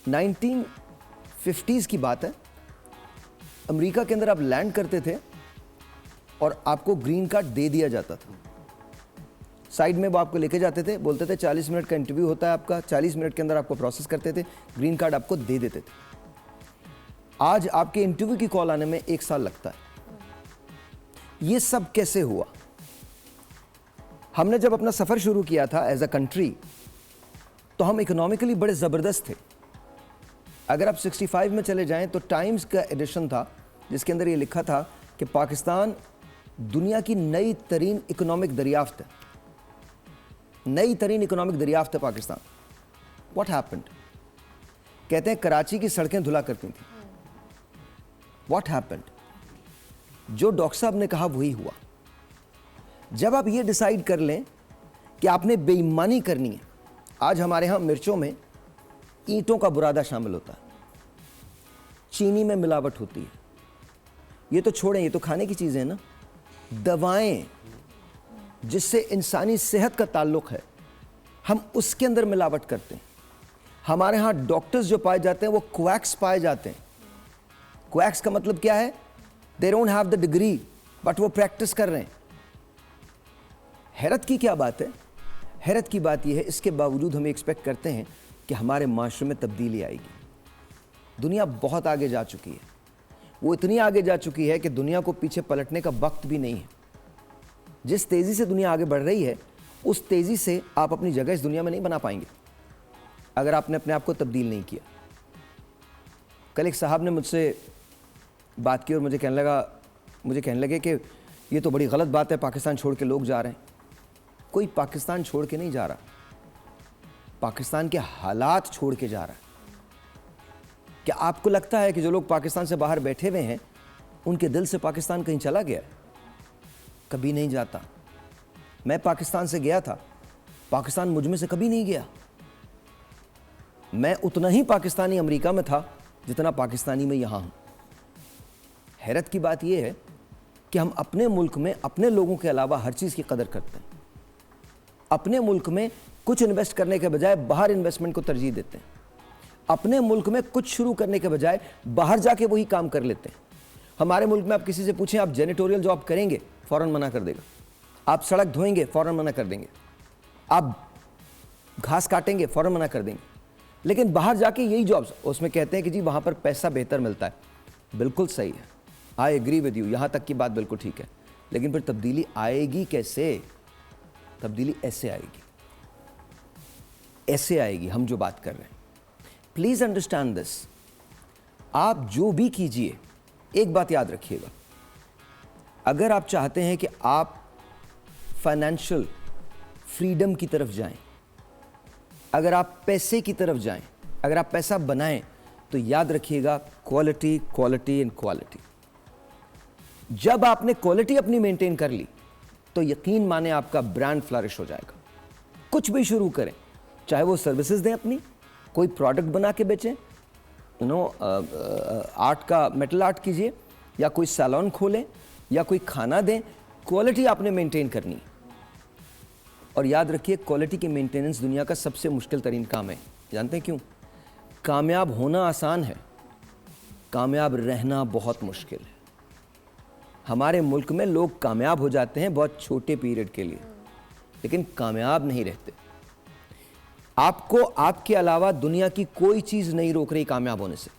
1950s کی بات ہے. امریکہ کے اندر آپ لینڈ کرتے تھے اور آپ کو گرین کارڈ دے دیا جاتا تھا. سائڈ میں وہ آپ کو لے کے جاتے تھے, بولتے تھے 40 منٹ کا انٹرویو ہوتا ہے آپ کا, 40 منٹ کے اندر آپ کو پروسیس کرتے تھے, گرین کارڈ آپ کو دے دیتے تھے. آج آپ کے انٹرویو کی کال آنے میں 1 سال لگتا ہے. یہ سب کیسے ہوا؟ ہم نے جب اپنا سفر شروع کیا تھا ایز اے کنٹری, تو ہم اکنامکلی بڑے زبردست تھے. اگر آپ 65 میں چلے جائیں تو ٹائمز کا ایڈیشن تھا جس کے اندر یہ لکھا تھا کہ پاکستان دنیا کی نئی ترین اکنامک دریافت ہے. نئی ترین اکنامک دریافت ہے پاکستان. What happened? کہتے ہیں کراچی کی سڑکیں دھلا کرتی تھیں. What happened? جو ڈاکٹر صاحب نے کہا وہی ہوا. جب آپ یہ ڈیسائیڈ کر لیں کہ آپ نے بے ایمانی کرنی ہے. آج ہمارے ہاں مرچوں میں اینٹوں کا برادہ شامل ہوتا ہے, چینی میں ملاوٹ ہوتی ہے. یہ تو چھوڑیں, یہ تو کھانے کی چیزیں ہیں نا. دوائیں جس سے انسانی صحت کا تعلق ہے, ہم اس کے اندر ملاوٹ کرتے ہیں. ہمارے ہاں ڈاکٹرز جو پائے جاتے ہیں وہ کویکس پائے جاتے ہیں. کویکس کا مطلب کیا ہے؟ they don't have the degree but وہ پریکٹس کر رہے ہیں. حیرت کی کیا بات ہے؟ حیرت کی بات یہ ہے اس کے باوجود ہم ایکسپیکٹ کرتے ہیں کہ ہمارے معاشرے میں تبدیلی آئے گی. دنیا بہت آگے جا چکی ہے. وہ اتنی آگے جا چکی ہے کہ دنیا کو پیچھے پلٹنے کا وقت بھی نہیں ہے. جس تیزی سے دنیا آگے بڑھ رہی ہے اس تیزی سے آپ اپنی جگہ اس دنیا میں نہیں بنا پائیں گے اگر آپ نے اپنے آپ کو تبدیل نہیں کیا. کل ایک صاحب نے مجھ سے بات کی اور مجھے کہنے لگے کہ یہ تو بڑی غلط بات ہے, پاکستان چھوڑ کے لوگ جا رہے ہیں. کوئی پاکستان چھوڑ کے نہیں جا رہا, پاکستان کے حالات چھوڑ کے جا رہا ہے. کیا آپ کو لگتا ہے کہ جو لوگ پاکستان سے باہر بیٹھے ہوئے ہیں ان کے دل سے پاکستان کہیں چلا گیا ہے؟ کبھی نہیں جاتا. میں پاکستان سے گیا تھا, پاکستان مجھ میں سے کبھی نہیں گیا. میں اتنا ہی پاکستانی امریکہ میں تھا جتنا پاکستانی میں یہاں ہوں. حیرت کی بات یہ ہے کہ ہم اپنے ملک میں اپنے لوگوں کے علاوہ ہر چیز کی قدر کرتے ہیں. اپنے ملک میں کچھ انویسٹ کرنے کے بجائے باہر انویسٹمنٹ کو ترجیح دیتے ہیں. اپنے ملک میں کچھ شروع کرنے کے بجائے باہر جا کے وہی کام کر لیتے ہیں. ہمارے ملک میں آپ کسی سے پوچھیں آپ جینیٹوریل جاب کریں گے, فوراً منع کر دے گا. آپ سڑک دھوئیں گے, فوراً منع کر دیں گے. آپ گھاس کاٹیں گے, فوراً منع کر دیں گے. لیکن باہر جا کے یہی جابس, اس میں کہتے ہیں کہ جی وہاں پر پیسہ بہتر ملتا ہے. بالکل صحیح ہے, آئی ایگری ود یو, یہاں تک کی بات بالکل ٹھیک ہے. لیکن پھر تبدیلی آئے گی کیسے؟ تبدیلی ایسے آئے گی, ایسے آئے گی ہم جو بات کر رہے ہیں. Please understand this. آپ جو بھی کیجئے ایک بات یاد رکھیے گا, اگر آپ چاہتے ہیں کہ آپ فائنینشل فریڈم کی طرف جائیں, اگر آپ پیسے کی طرف جائیں, اگر آپ پیسہ بنائیں, تو یاد رکھیے گا کوالٹی, کوالٹی اینڈ کوالٹی. جب آپ نے کوالٹی اپنی مینٹین کر لی تو یقین مانیں آپ کا برانڈ فلرش ہو جائے گا. کچھ بھی شروع کریں, چاہے وہ سروسز دیں, اپنی کوئی پروڈکٹ بنا کے بیچیں, آرٹ کا میٹل آرٹ کیجئے, یا کوئی سیلون کھولیں, یا کوئی کھانا دیں. کوالٹی آپ نے مینٹین کرنی ہے. اور یاد رکھیے کوالٹی کی مینٹیننس دنیا کا سب سے مشکل ترین کام ہے. جانتے ہیں کیوں؟ کامیاب ہونا آسان ہے, کامیاب رہنا بہت مشکل ہے. ہمارے ملک میں لوگ کامیاب ہو جاتے ہیں بہت چھوٹے پیریڈ کے لیے, لیکن کامیاب نہیں رہتے. آپ کو آپ کے علاوہ دنیا کی کوئی چیز نہیں روک رہی کامیاب ہونے سے.